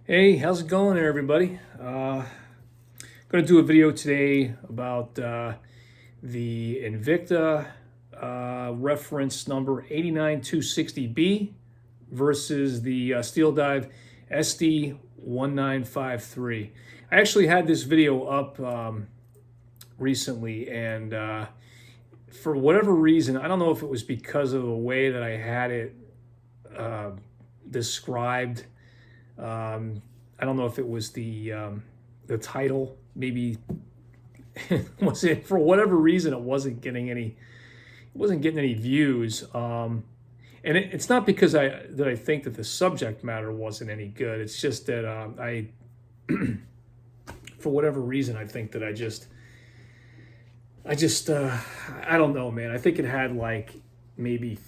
Hey, how's it going there, everybody? Going to do a video today about the Invicta reference number 89260B versus the Steeldive SD1953. I actually had this video up recently, and for whatever reason, I don't know if it was because of the way that I had it described. I don't know if it was the title. Maybe was it for whatever reason it wasn't getting any views. It's not because I think that the subject matter wasn't any good. It's just that I for whatever reason I think that I don't know, man. I think it had like maybe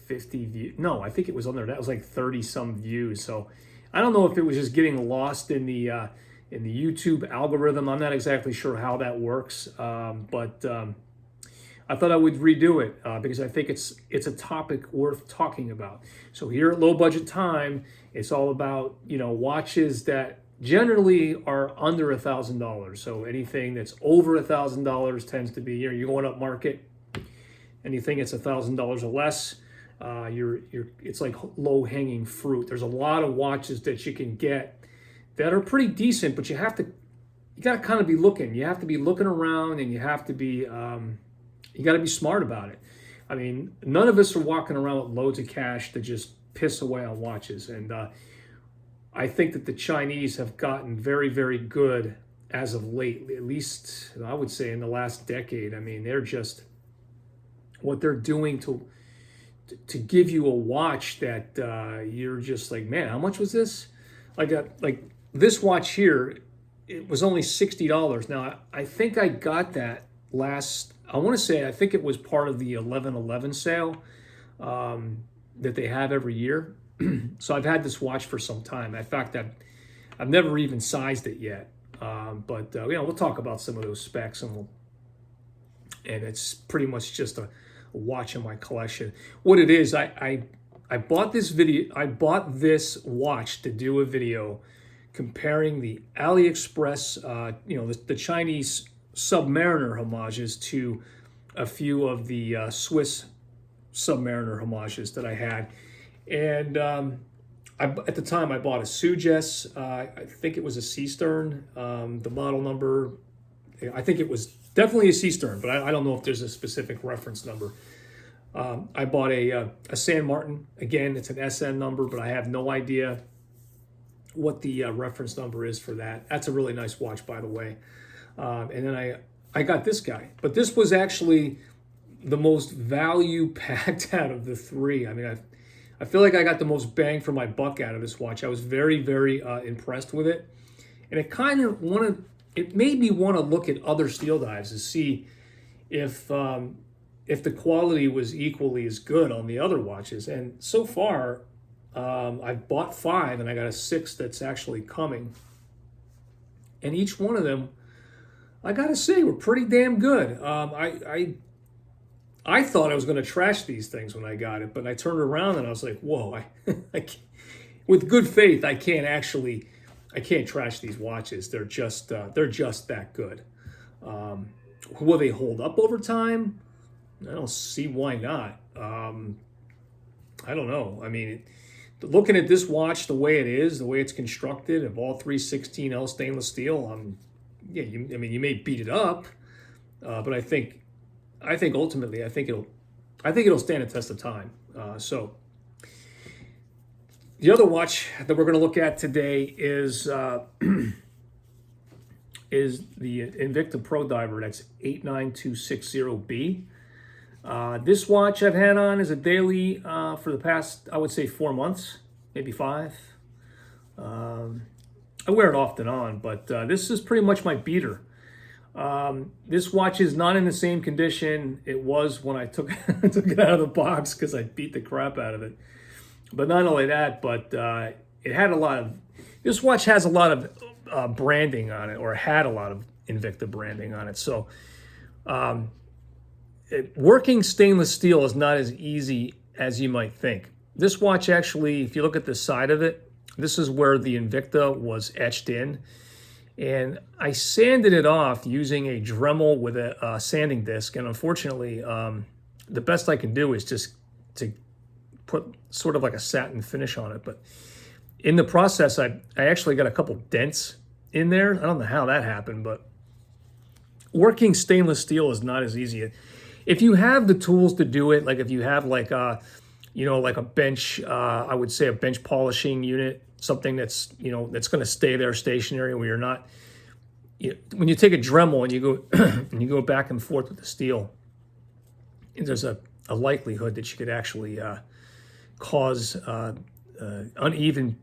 50 views. No, I think it was under that. It was like 30 some views. So I don't know if it was just getting lost in the YouTube algorithm. I'm not exactly sure how that works, but I thought I would redo it because I think it's a topic worth talking about. So here at Low Budget Time, it's all about watches that generally are under $1,000. So anything that's over $1,000 tends to be you're going up market. Anything that's $1,000 or less. It's like low hanging fruit. There's a lot of watches that you can get that are pretty decent, but you got to kind of be looking. You have to be looking around, and you have to be you got to be smart about it. I mean, none of us are walking around with loads of cash to just piss away on watches, and I think that the Chinese have gotten very, very good as of late. At least I would say in the last decade. I mean, they're just what they're doing to give you a watch that you're just like, man, how much was this? Like this watch here, it was only $60. Now I think I got that I think it was part of the 11/11 sale that they have every year. So I've had this watch for some time. In fact, I've never even sized it yet. But we'll talk about some of those specs, and it's pretty much just a watch in my collection. What it is, I bought this watch to do a video comparing the AliExpress, the Chinese Submariner homages to a few of the Swiss Submariner homages that I had. And at the time I bought a Suges, I think it was a Sea Stern, the model number, I think it was definitely a Sea Stern, but I don't know if there's a specific reference number. I bought a San Martin. Again, it's an SN number, but I have no idea what the reference number is for that. That's a really nice watch, by the way. And then I got this guy. But this was actually the most value-packed out of the three. I mean, I feel like I got the most bang for my buck out of this watch. I was very, very impressed with it. And it made me want to look at other Steeldives to see if the quality was equally as good on the other watches. And so far, I've bought 5, and I got a 6th that's actually coming. And each one of them, I gotta say, were pretty damn good. I thought I was going to trash these things when I got it, but I turned around and I was like, whoa, with good faith, I can't trash these watches. They're just that good. Will they hold up over time? I don't see why not. I don't know. I mean, looking at this watch the way it is, the way it's constructed, of all 316L stainless steel, you may beat it up, but I think ultimately, I think it'll stand a test of time. So the other watch that we're going to look at today is the Invicta Pro Diver. That's 89260B. This watch I've had on as a daily for the past, I would say, 4 months, maybe 5. I wear it off and on, but this is pretty much my beater. This watch is not in the same condition it was when I took it out of the box because I beat the crap out of it. But not only that, but this watch has a lot of branding on it, or had a lot of Invicta branding on it. So working stainless steel is not as easy as you might think. This watch actually, if you look at the side of it, This is where the Invicta was etched in. And I sanded it off using a Dremel with a sanding disc. And unfortunately, the best I can do is just to put sort of like a satin finish on it. But in the process, I actually got a couple dents in there. I don't know how that happened, but working stainless steel is not as easy. If you have the tools to do it, like if you have like a, like a bench, I would say a bench polishing unit, something that's, that's going to stay there stationary where you're not, when you take a Dremel and you go and you go back and forth with the steel, there's a likelihood that you could actually cause uneven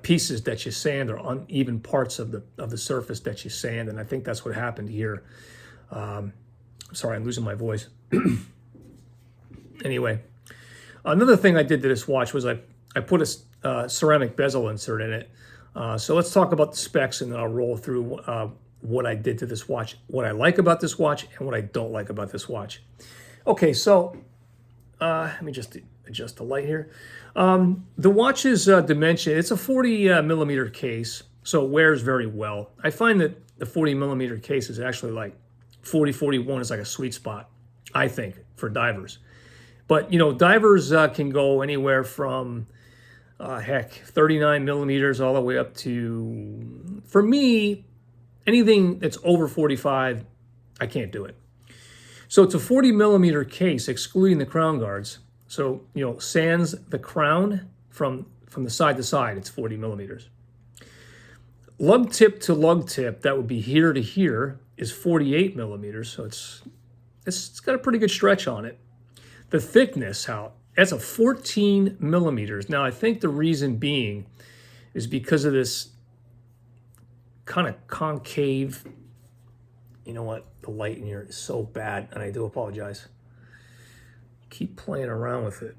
pieces that you sand, or uneven parts of the surface that you sand, and I think that's what happened here. Sorry, I'm losing my voice. Anyway, another thing I did to this watch was I put a ceramic bezel insert in it. So let's talk about the specs, and then I'll roll through what I did to this watch, what I like about this watch, and what I don't like about this watch. Okay, so let me just adjust the light here. The watch's dimension, it's a 40 millimeter case, so it wears very well. I find that the 40 millimeter case is actually like 40, 41 is like a sweet spot, I think, for divers. But, divers can go anywhere from, 39 millimeters all the way up to, for me, anything that's over 45, I can't do it. So it's a 40 millimeter case, excluding the crown guards. So, sans the crown from the side to side, it's 40 millimeters. Lug tip to lug tip, that would be here to here, is 48 millimeters. So it's got a pretty good stretch on it. The thickness, that's a 14 millimeters. Now, I think the reason being is because of this kind of concave, you know what? The light in here is so bad, and I do apologize. Keep playing around with it.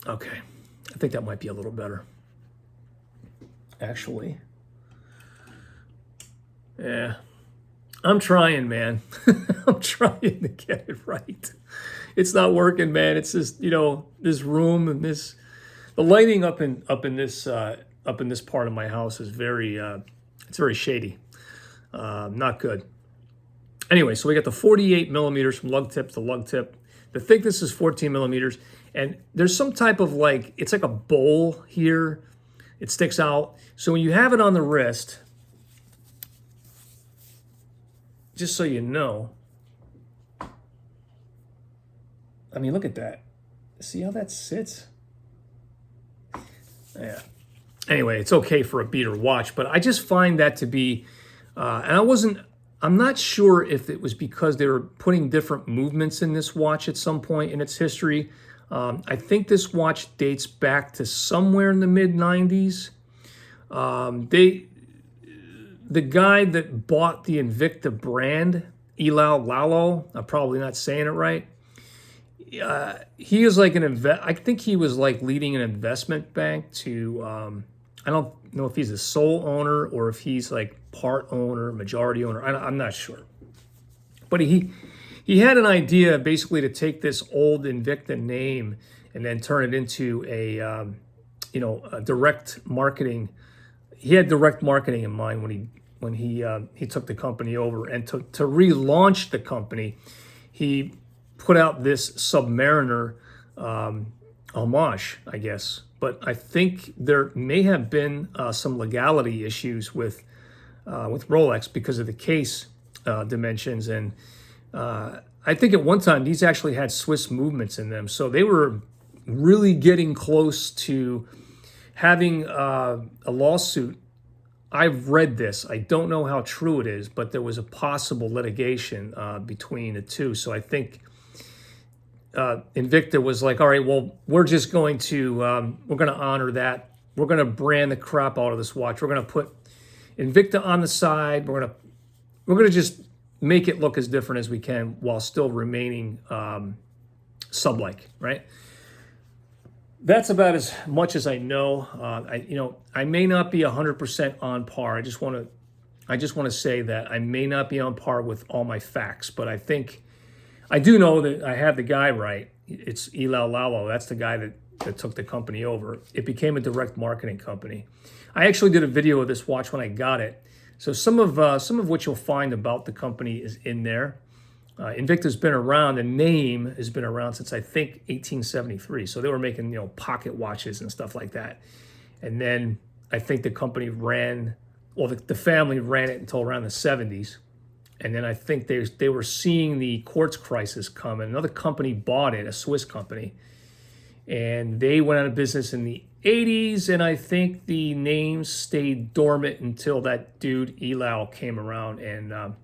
Okay, I think that might be a little better. Actually, yeah, I'm trying, man. I'm trying to get it right. It's not working, man. It's just, this room and the lighting up in this part of my house is it's very shady. Not good. Anyway, so we got the 48 millimeters from lug tip to lug tip. The thickness is 14 millimeters, and there's some type of it's like a bowl here. It sticks out. So when you have it on the wrist, just so you know, I mean, look at that. See how that sits? Yeah. Anyway, it's okay for a beater watch, but I just find that to be, and I'm not sure if it was because they were putting different movements in this watch at some point in its history. I think this watch dates back to somewhere in the mid-90s. The guy that bought the Invicta brand, Ilal Lalo, I'm probably not saying it right. He is like I think he was like leading an investment bank to, I don't know if he's a sole owner or if he's like part owner, majority owner. I'm not sure. But he had an idea basically to take this old Invicta name and then turn it into a direct marketing. He had direct marketing in mind when he took the company over, and to relaunch the company, he put out this Submariner homage, I guess. But I think there may have been some legality issues with Rolex because of the case dimensions, and I think at one time these actually had Swiss movements in them, so they were really getting close to having a lawsuit. I've read this. I don't know how true it is, but there was a possible litigation between the two. So I think Invicta was like, all right, well, we're just going to honor that. We're going to brand the crap out of this watch. We're going to put Invicta on the side. We're going to just make it look as different as we can while still remaining sub-like, right? That's about as much as I know. I may not be 100% on par. I just want to say that I may not be on par with all my facts, but I do know that I have the guy right. It's Ilal Lalo. That's the guy that took the company over. It became a direct marketing company. I actually did a video of this watch when I got it. So some of what you'll find about the company is in there. Invicta's been around, the name has been around since I think 1873. So they were making, pocket watches and stuff like that. And then I think the company ran, well, the family ran it until around the 70s. And then I think they were seeing the quartz crisis come, and another company bought it, a Swiss company. And they went out of business in the 80s, and I think the name stayed dormant until that dude, Elau, came around and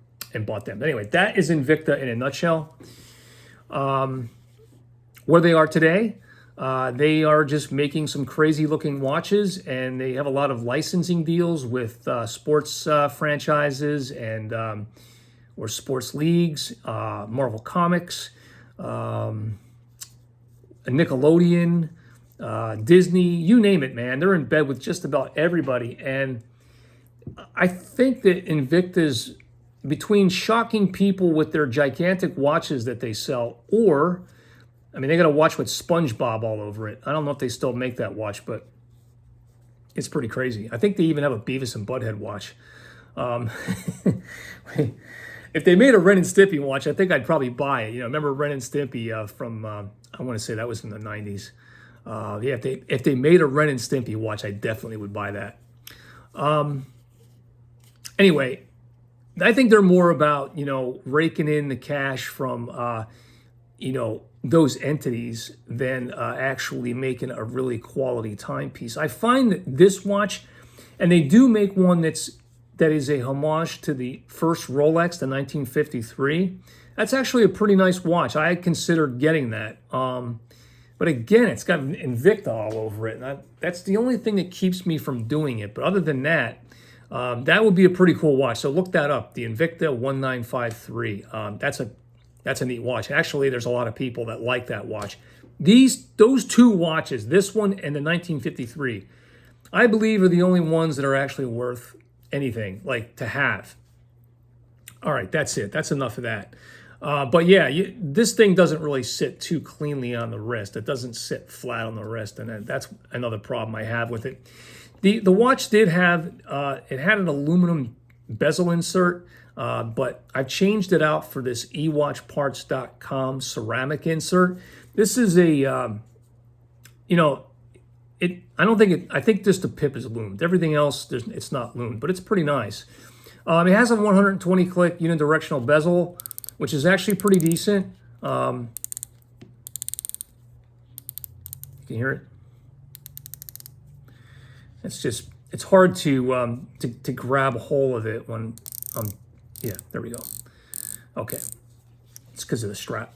bought them. Anyway, that is Invicta in a nutshell. Where they are today, they are just making some crazy looking watches, and they have a lot of licensing deals with sports franchises and or sports leagues, Marvel Comics, Nickelodeon, Disney, you name it, man. They're in bed with just about everybody. And I think that Invicta's, between shocking people with their gigantic watches that they sell, or, I mean, they got a watch with SpongeBob all over it. I don't know if they still make that watch, but it's pretty crazy. I think they even have a Beavis and Butthead watch. If they made a Ren and Stimpy watch, I think I'd probably buy it. Remember Ren and Stimpy from, I want to say that was from the 90s. Yeah, if they made a Ren and Stimpy watch, I definitely would buy that. Anyway, I think they're more about, raking in the cash from, those entities than actually making a really quality timepiece. I find that this watch, and they do make one that is a homage to the first Rolex, the 1953. That's actually a pretty nice watch. I had considered getting that. But again, it's got Invicta all over it. And that's the only thing that keeps me from doing it. But other than that, that would be a pretty cool watch. So look that up, the Invicta 1953. That's a neat watch. Actually, there's a lot of people that like that watch. Those two watches, this one and the 1953, I believe are the only ones that are actually worth anything, like to have. All right, that's it. That's enough of that. But yeah, this thing doesn't really sit too cleanly on the wrist. It doesn't sit flat on the wrist, and that's another problem I have with it. The watch did have, it had an aluminum bezel insert, but I've changed it out for this ewatchparts.com ceramic insert. This is a, I think just the pip is loomed. Everything else, it's not loomed, but it's pretty nice. It has a 120 click unidirectional bezel, which is actually pretty decent. You can hear it. It's hard to grab a hold of it when, yeah, there we go. Okay, it's because of the strap.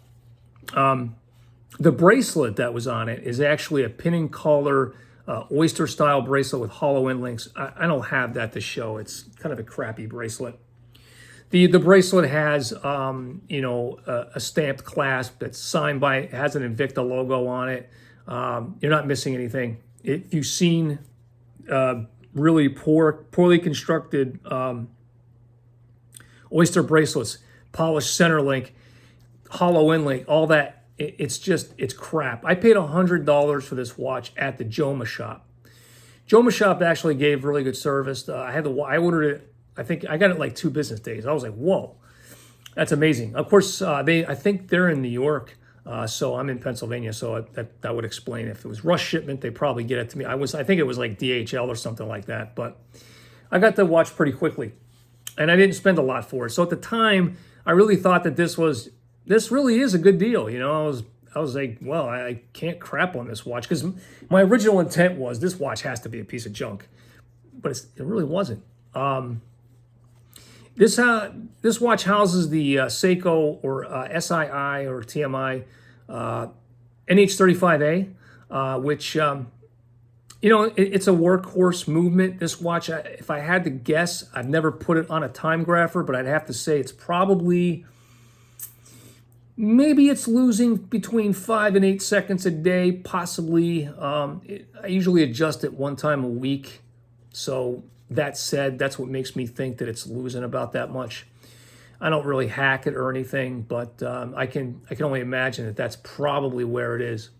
The bracelet that was on it is actually a pin and collar oyster style bracelet with hollow end links. I don't have that to show. It's kind of a crappy bracelet. The bracelet has a stamped clasp that's signed by, it has an Invicta logo on it. You're not missing anything. If you've seen really poorly constructed oyster bracelets, polished center link, hollow end link, all that, it's crap. I paid $100 for this watch at the Joma shop. Joma shop actually gave really good service. I ordered it. I think I got it like 2 business days. I was like, whoa, that's amazing. Of course, I think they're in New York, so I'm in Pennsylvania. So that would explain. If it was rush shipment, they probably get it to me. I think it was like DHL or something like that. But I got the watch pretty quickly, and I didn't spend a lot for it. So at the time, I really thought that this really is a good deal. I was like, well, I can't crap on this watch, because my original intent was this watch has to be a piece of junk, but it really wasn't. This watch houses the Seiko or SII or TMI NH35A, which it's a workhorse movement. This watch, if I had to guess, I've never put it on a time grapher, but I'd have to say it's probably, maybe it's losing between 5 and 8 seconds a day, possibly. I usually adjust it 1 time a week. So that said, that's what makes me think that it's losing about that much. I don't really hack it or anything, but I can only imagine that that's probably where it is.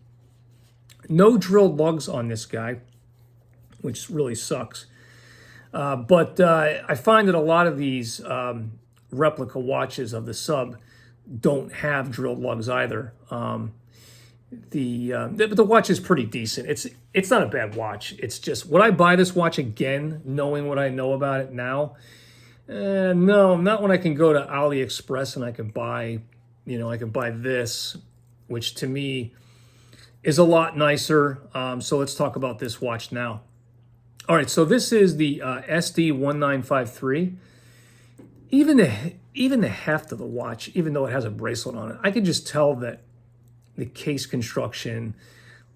No drilled lugs on this guy, which really sucks. But I find that a lot of these replica watches of the sub don't have drilled lugs either. The watch is pretty decent. It's not a bad watch. It's just, would I buy this watch again, knowing what I know about it now? No, not when I can go to AliExpress and I can buy, I can buy this, which to me is a lot nicer. So let's talk about this watch now. All right, so this is the SD1953. Even the heft of the watch, even though it has a bracelet on it, I can just tell that the case construction,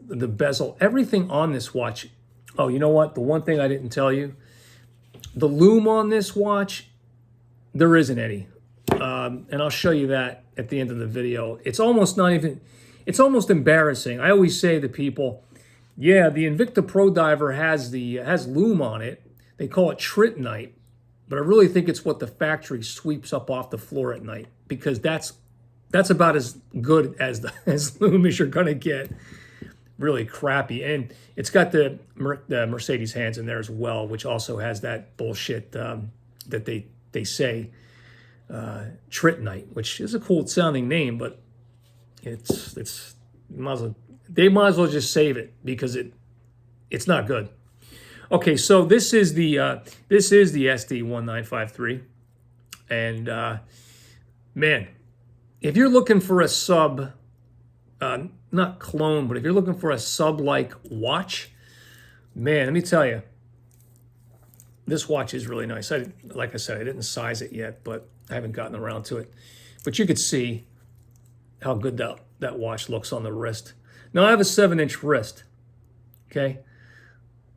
the bezel, everything on this watch. Oh, you know what? The one thing I didn't tell you, the lume on this watch, there isn't any. And I'll show you that at the end of the video. It's almost embarrassing. I always say to people, yeah, the Invicta Pro Diver has lume on it. They call it trittonite, but I really think it's what the factory sweeps up off the floor at night, because that's about as good as lume as you're gonna get. Really crappy, and it's got the Mercedes hands in there as well, which also has that bullshit that they say trittonite, which is a cool sounding name, but it's they might as well just save it, because it's not good. Okay, so this is the SD1953, and man, if you're looking for a sub, not clone, but if you're looking for a sub-like watch, man, let me tell you, this watch is really nice. Like I said, I didn't size it yet, but I haven't gotten around to it. But you could see how good that watch looks on the wrist. Now, I have a 7-inch wrist, okay?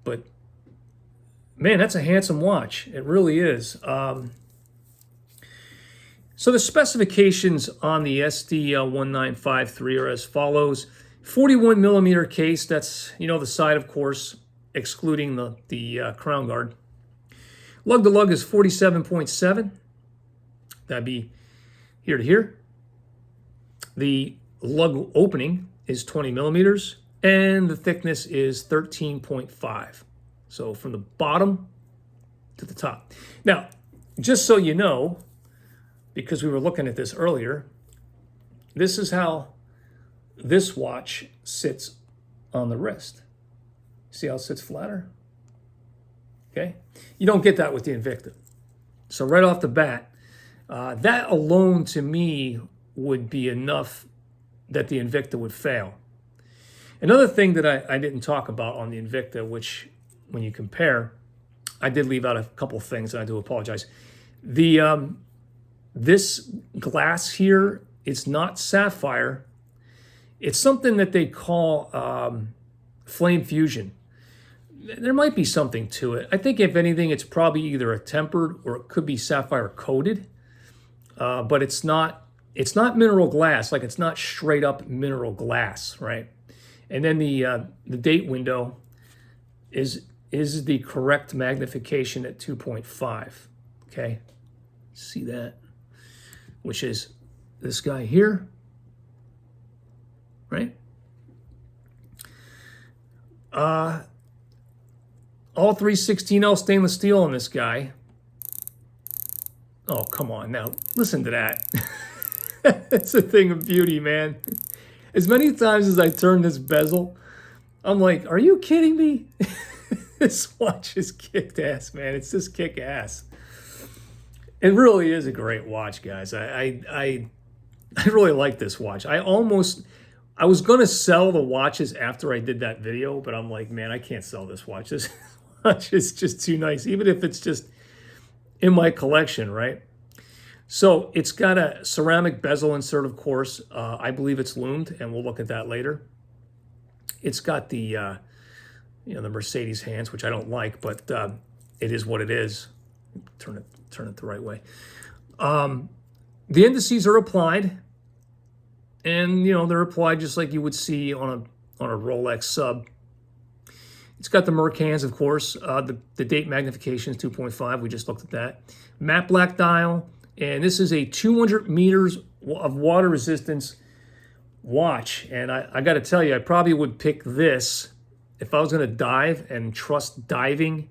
But, man, that's a handsome watch. It really is. So the specifications on the SD1953 are as follows. 41 millimeter case, that's, the side, of course, excluding the crown guard. Lug to lug is 47.7. That'd be here to here. The lug opening is 20 millimeters, and the thickness is 13.5. So from the bottom to the top. Now, just so you know, because we were looking at this earlier, this is how this watch sits on the wrist. See how it sits flatter? Okay? You don't get that with the Invicta. So right off the bat, that alone to me would be enough that the Invicta would fail. Another thing that I didn't talk about on the Invicta, which when you compare, I did leave out a couple of things, and I do apologize. This glass here, it's not sapphire. It's something that they call flame fusion. There might be something to it. I think if anything, it's probably either a tempered or it could be sapphire coated. But it's not mineral glass. Like, it's not straight up mineral glass, right? And then the date window is the correct magnification at 2.5. Okay, see that? Which is this guy here, right? All 316L stainless steel on this guy. Oh, come on now. Listen to that. It's a thing of beauty, man. As many times as I turn this bezel, I'm like, are you kidding me? This watch is kicked ass, man. It's just kick ass. It really is a great watch, guys. I really like this watch. I was going to sell the watches after I did that video, but I'm like, man, I can't sell this watch. This watch is just too nice, even if it's just in my collection, right? So it's got a ceramic bezel insert, of course. I believe it's lumed, and we'll look at that later. It's got the the Mercedes hands, which I don't like, but it is what it is. Turn it the right way. The indices are applied, and they're applied just like you would see on a Rolex sub. It's got the Merc hands, of course. The date magnification is 2.5. We just looked at that. Matte black dial, and this is a 200 meters of water resistance watch. And I got to tell you, I probably would pick this if I was going to dive and trust diving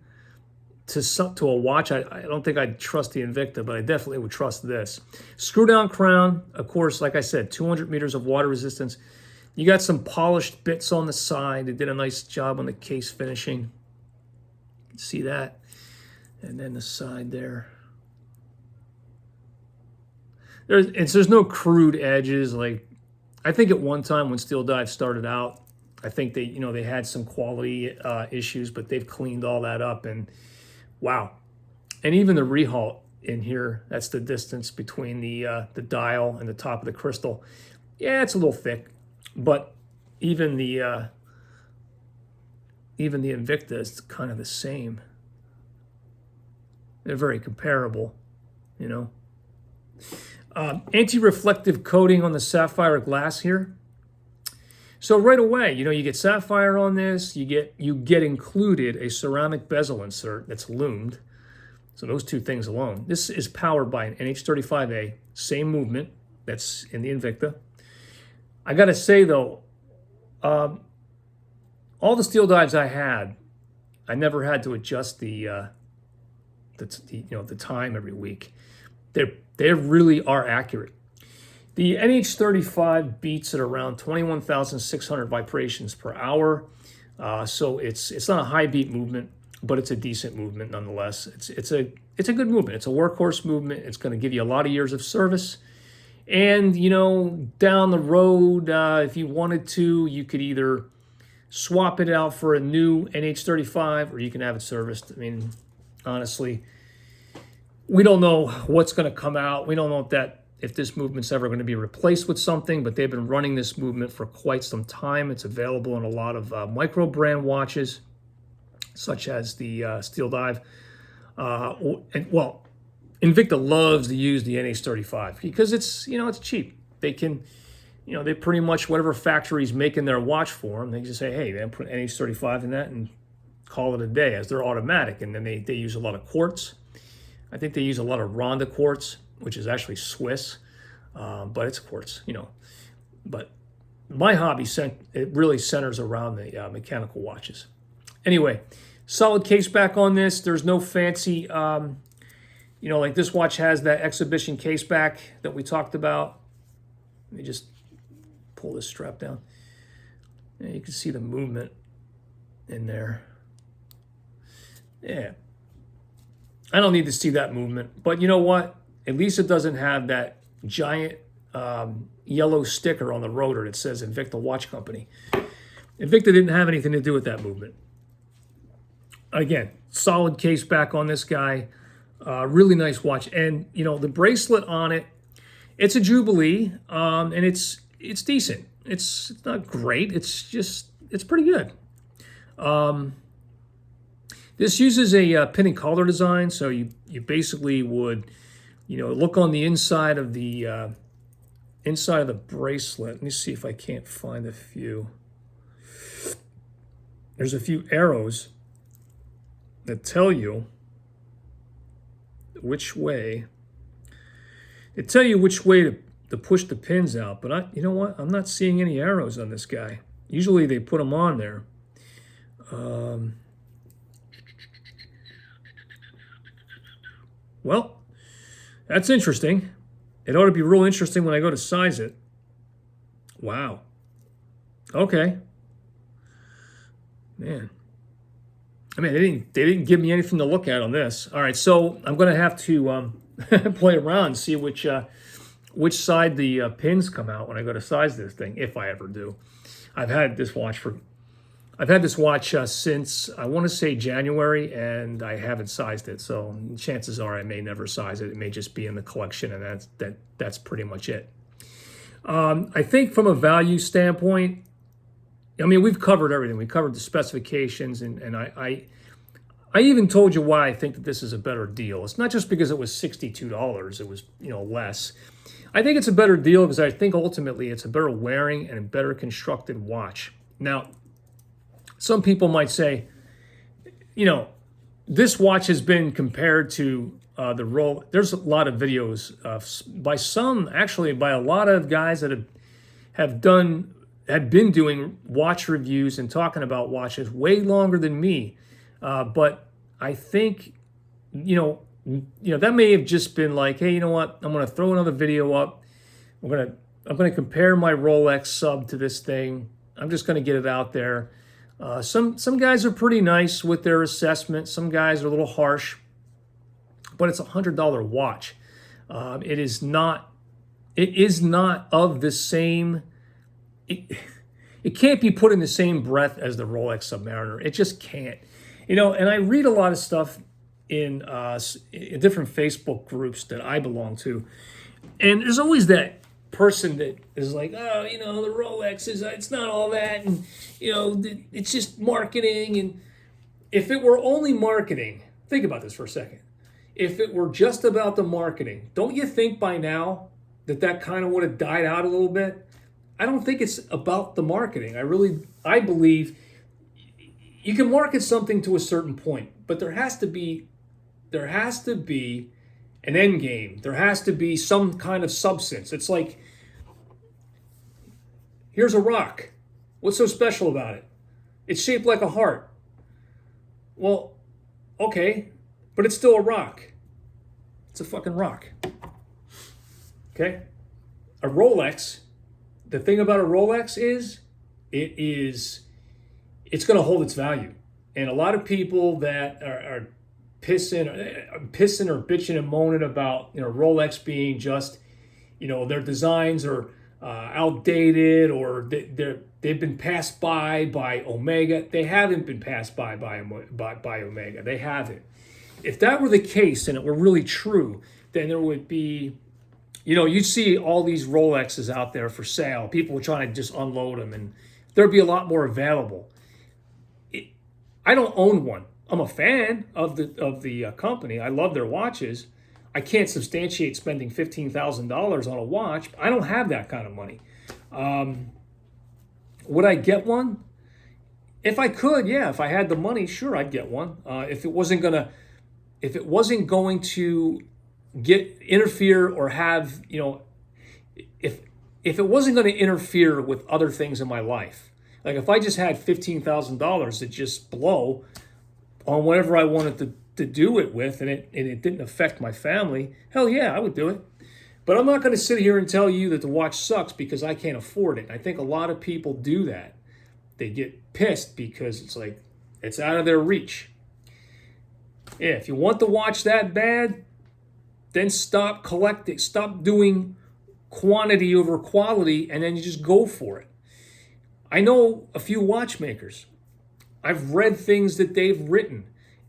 to a watch. I don't think I'd trust the Invicta, but I definitely would trust this. Screw down crown, of course, like I said, 200 meters of water resistance. You got some polished bits on the side. They did a nice job on the case finishing. You can see that. And then the side there. There's no crude edges. Like, I think at one time when Steeldive started out, I think they had some quality issues, but they've cleaned all that up. And wow. And even the rehalt in here, that's the distance between the dial and the top of the crystal. Yeah, it's a little thick, but even the Invicta is kind of the same. They're very comparable, you know. Anti-reflective coating on the sapphire glass here. So right away, you get sapphire on this. You get included a ceramic bezel insert that's lumed. So those two things alone. This is powered by an NH35A, same movement that's in the Invicta. I got to say though, all the Steeldives I had, I never had to adjust the time every week. They really are accurate. The NH35 beats at around 21,600 vibrations per hour. So it's not a high beat movement, but it's a decent movement nonetheless. It's a good movement. It's a workhorse movement. It's going to give you a lot of years of service. And, down the road, if you wanted to, you could either swap it out for a new NH35 or you can have it serviced. I mean, honestly, we don't know what's going to come out. We don't know if this movement's ever going to be replaced with something, but they've been running this movement for quite some time. It's available in a lot of micro brand watches, such as the Steeldive. Invicta loves to use the NH35 because it's cheap. They can, they pretty much, whatever factory's making their watch for them, they just say, hey, man, put NH35 in that and call it a day, as they're automatic. And then they use a lot of quartz. I think they use a lot of Ronda quartz, which is actually Swiss, but it's quartz, But my hobby, it really centers around the mechanical watches. Anyway, solid case back on this. There's no fancy, like this watch has that exhibition case back that we talked about. Let me just pull this strap down. And you can see the movement in there. Yeah. I don't need to see that movement, but you know what? At least it doesn't have that giant yellow sticker on the rotor that says Invicta Watch Company. Invicta didn't have anything to do with that movement. Again, solid case back on this guy. Really nice watch. And, the bracelet on it, it's a Jubilee, and it's decent. It's not great. It's pretty good. This uses a pin and collar design, so you basically would, look on the inside of the bracelet. Let me see if I can't find a few. There's a few arrows that tell you which way. They tell you which way to push the pins out, but you know what? I'm not seeing any arrows on this guy. Usually they put them on there. Well, that's interesting. It ought to be real interesting when I go to size it. Wow. Okay. Man. I mean, they didn't give me anything to look at on this. All right, so I'm going to have to play around and see which side the pins come out when I go to size this thing, if I ever do. I've had this watch since, I want to say January, and I haven't sized it. So chances are I may never size it. It may just be in the collection, and that's pretty much it. I think from a value standpoint, I mean, we've covered everything. We covered the specifications, and I even told you why I think that this is a better deal. It's not just because it was $62. It was, less. I think it's a better deal because I think ultimately it's a better wearing and a better constructed watch. Now, some people might say, this watch has been compared to the Rolex. There's a lot of videos by a lot of guys that have have been doing watch reviews and talking about watches way longer than me. But I think, that may have just been like, hey, you know what? I'm going to throw another video up. I'm going to compare my Rolex sub to this thing. I'm just going to get it out there. Some guys are pretty nice with their assessment. Some guys are a little harsh, but it's a $100 watch. It is not of the same. It can't be put in the same breath as the Rolex Submariner. It just can't. And I read a lot of stuff in different Facebook groups that I belong to, and there's always that person that is like, oh, the Rolex it's not all that, and it's just marketing. And if it were only marketing, think about this for a second. If it were just about the marketing, don't you think by now that kind of would have died out a little bit? I don't think it's about the marketing. I believe you can market something to a certain point, but there has to be an end game. There has to be some kind of substance. It's like, here's a rock. What's so special about it? It's shaped like a heart. Well, okay, but it's still a rock. It's a fucking rock. Okay? A Rolex, the thing about a Rolex is, it's going to hold its value. And a lot of people that are pissing or bitching and moaning about Rolex being just their designs are outdated, or they've been passed by Omega. They haven't been passed by Omega. They haven't. If that were the case and it were really true, then there would be, you'd see all these Rolexes out there for sale. People were trying to just unload them, and there'd be a lot more available. I don't own one. I'm a fan of the company. I love their watches. I can't substantiate spending $15,000 on a watch. I don't have that kind of money. Would I get one? If I could, yeah. If I had the money, sure, I'd get one. If it wasn't going to interfere or have, if it wasn't going to interfere with other things in my life, like if I just had $15,000 to just blow on whatever I wanted to do it with, and it didn't affect my family, hell yeah, I would do it. But I'm not going to sit here and tell you that the watch sucks because I can't afford it. I think a lot of people do that. They get pissed because it's like, it's out of their reach. Yeah, if you want the watch that bad, then stop collecting, stop doing quantity over quality, and then you just go for it. I know a few watchmakers. I've read things that they've written,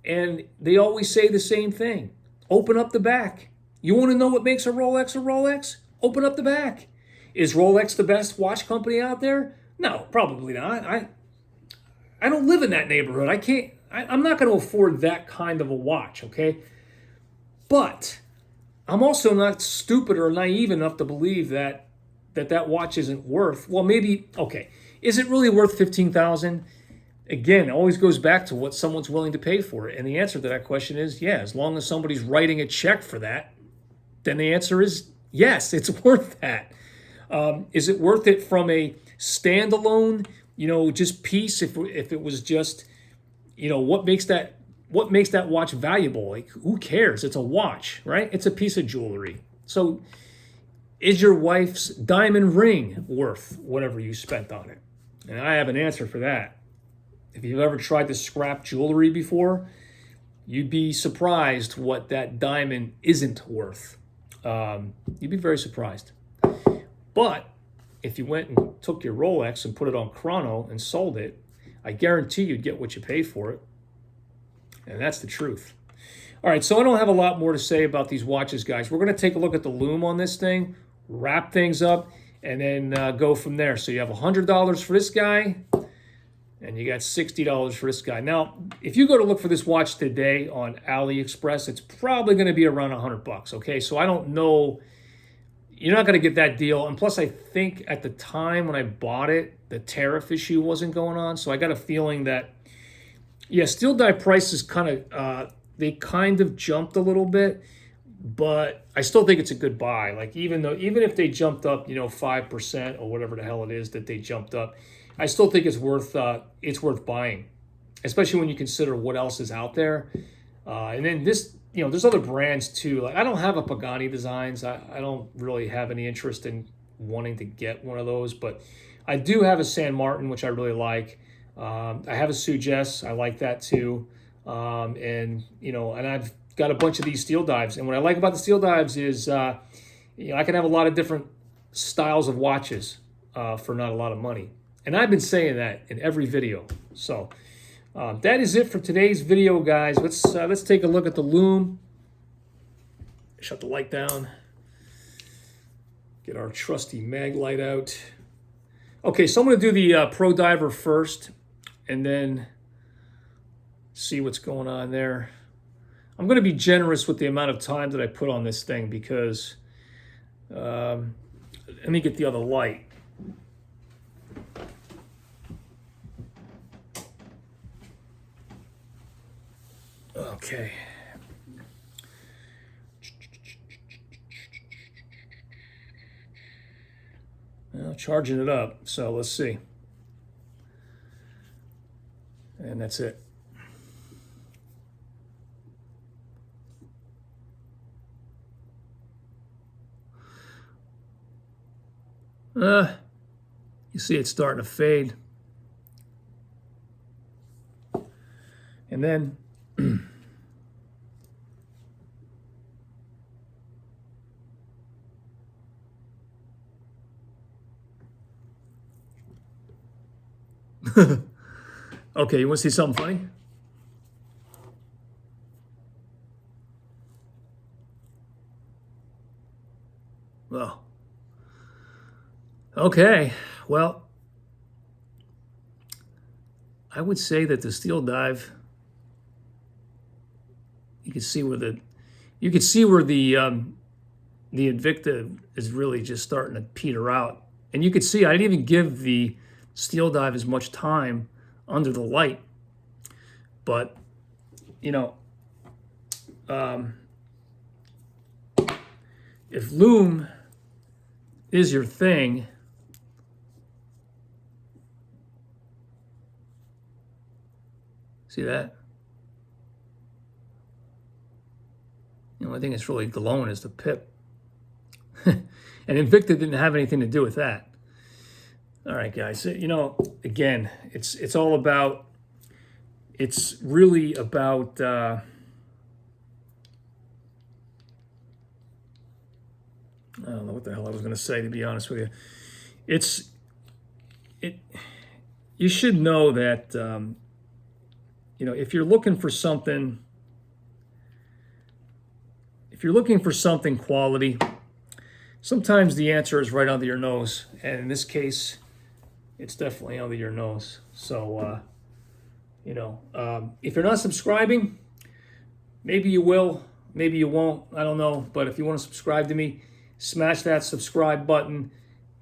and they always say the same thing. Open up the back. You want to know what makes a Rolex a Rolex? Open up the back. Is Rolex the best watch company out there? No, probably not. I don't live in that neighborhood. I'm not going to afford that kind of a watch, okay? But I'm also not stupid or naive enough to believe that watch isn't worth, well, maybe, okay. Is it really worth $15,000? Again, it always goes back to what someone's willing to pay for it. And the answer to that question is, yeah, as long as somebody's writing a check for that, then the answer is yes, it's worth that. Is it worth it from a standalone, just piece? If it was just, what makes that watch valuable? Like, who cares? It's a watch, right? It's a piece of jewelry. So is your wife's diamond ring worth whatever you spent on it? And I have an answer for that. If you've ever tried to scrap jewelry before, you'd be surprised what that diamond isn't worth. You'd be very surprised. But if you went and took your Rolex and put it on chrono and sold it, I guarantee you'd get what you pay for it. And that's the truth. All right, so I don't have a lot more to say about these watches, guys. We're going to take a look at the Lume on this thing, wrap things up, and then go from there. So you have $100 for this guy, and you got $60 for this guy. Now, if you go to look for this watch today on AliExpress, it's probably going to be around $100, okay? So I don't know. You're not going to get that deal. And plus, I think at the time when I bought it, the tariff issue wasn't going on. So I got a feeling that, yeah, Steeldive prices they kind of jumped a little bit. but I still think it's a good buy. Like even if they jumped up, 5% or whatever the hell it is that they jumped up, I still think it's worth buying, especially when you consider what else is out there. And then this, there's other brands too. Like I don't have a Pagani Designs. I don't really have any interest in wanting to get one of those, but I do have a San Martin, which I really like. I have a Sugess. I like that too. And I've got a bunch of these Steeldives. And what I like about the Steeldives is, I can have a lot of different styles of watches for not a lot of money. And I've been saying that in every video. So that is it for today's video, guys. Let's take a look at the Lume. Shut the light down. Get our trusty mag light out. Okay, so I'm going to do the Pro Diver first, and then see what's going on there. I'm going to be generous with the amount of time that I put on this thing because let me get the other light. Okay. Well, charging it up, so let's see. And that's it. You see it's starting to fade. And then okay, you want to see something funny? Well, okay, well, I would say that the Steeldive, you can see where the Invicta is really just starting to peter out, and you can see I didn't even give the Steeldive as much time under the light, but if Lume is your thing, see that? The only thing that's really glowing is the pip. And Invicta didn't have anything to do with that. All right, guys, again, it's all about, it's really about, I don't know what the hell I was going to say, to be honest with you. You should know that, if you're looking for something, quality, sometimes the answer is right under your nose. And in this case, it's definitely under your nose. So, if you're not subscribing, maybe you will, maybe you won't, I don't know. But if you want to subscribe to me, smash that subscribe button,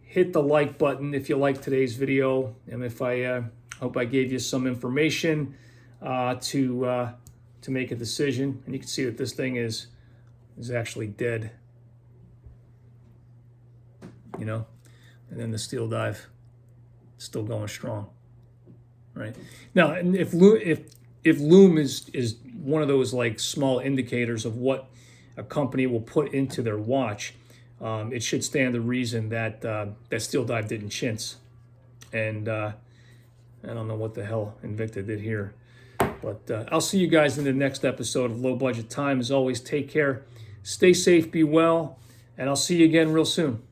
hit the like button if you like today's video. And if I hope I gave you some information to make a decision. And you can see that this thing is actually dead, and then the Steeldive still going strong, right? Now, and if Lume is one of those like small indicators of what a company will put into their watch, it should stand to reason that that Steeldive didn't chintz, and I don't know what the hell Invicta did here, but I'll see you guys in the next episode of Low Budget Time. As always, take care, stay safe, be well, and I'll see you again real soon.